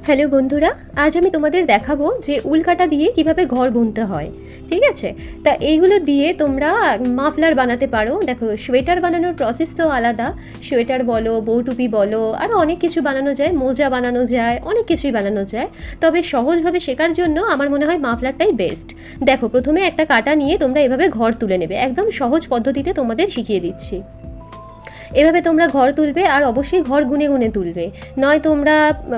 Hello বন্ধুরা, আজ আমি তোমাদের দেখাবো যে উল কাঁটা দিয়ে কিভাবে ঘর বুনতে হয়। ঠিক আছে, তা এইগুলো দিয়ে তোমরা মাফলার বানাতে পারো। দেখো, সোয়েটার বানানোর প্রসেস তো আলাদা। সোয়েটার বলো, বউটুপি বলো, আরও অনেক কিছু বানানো যায়, মোজা বানানো যায়, অনেক কিছুই বানানো যায়। তবে সহজভাবে শেখার জন্য আমার মনে হয় মাফলারটাই বেস্ট। দেখো, প্রথমে একটা কাঁটা নিয়ে তোমরা এভাবে ঘর তুলে নেবে। একদম সহজ পদ্ধতিতে তোমাদের শিখিয়ে দিচ্ছি। এভাবে তোমরা ঘর তুলবে, আর অবশ্যই ঘর গুনে গুনে তুলবে। নয় তোমরা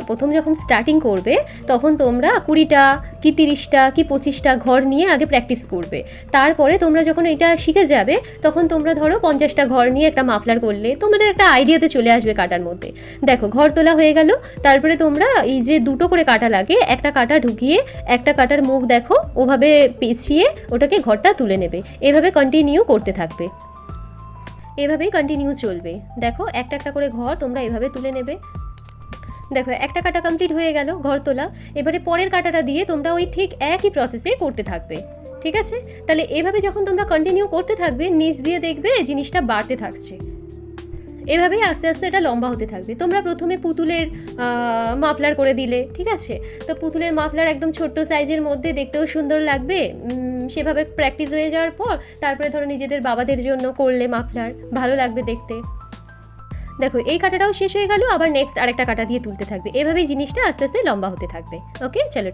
প্রথম যখন স্টার্টিং করবে তখন তোমরা 20টা কি 30টা কি 25টা ঘর নিয়ে আগে প্র্যাকটিস করবে। তারপরে তোমরা যখন এটা শিখে যাবে তখন তোমরা ধরো 50টা ঘর নিয়ে একটা মাফলার করলে তোমাদের একটা আইডিয়াতে চলে আসবে কাটার মধ্যে। দেখো, ঘর তোলা হয়ে গেল। তারপরে তোমরা এই যে দুটো করে কাটা লাগে, একটা কাটা ঢুকিয়ে একটা কাটার মুখ দেখো ওভাবে পেঁচিয়ে ওটাকে ঘরটা তুলে নেবে। এভাবে কন্টিনিউ করতে থাকবে, এভাবেই কন্টিনিউ চলবে। দেখো, একটা একটা করে ঘর তোমরা এভাবে তুলে নেবে। দেখো, একটা কাটা কমপ্লিট হয়ে গেল, ঘর তোলা। এবারে পরের কাটাটা দিয়ে তোমরা ওই ঠিক একই প্রসেসে করতে থাকবে। ঠিক আছে, তাহলে এভাবে যখন তোমরা কন্টিনিউ করতে থাকবে, নিচ দিয়ে দেখবে জিনিসটা বাড়তে থাকছে। এভাবেই আস্তে আস্তে এটা লম্বা হতে থাকবে। তোমরা প্রথমে পুতুলের মাফলার করে দিলে, ঠিক আছে, তো পুতুলের মাফলার একদম ছোট্ট সাইজের মধ্যে, দেখতেও সুন্দর লাগবে। সেভাবে প্র্যাকটিস হয়ে যাওয়ার পর তারপরে ধরো নিজেদের বাবাদের জন্য করলে মাফলার, ভালো লাগবে দেখতে। দেখো, এই কাটাটাও শেষ হয়ে গেল, আবার নেক্সট আরেকটা কাটা দিয়ে তুলতে থাকবে। এভাবেই জিনিসটা আস্তে আস্তে লম্বা হতে থাকবে। ওকে, চলো।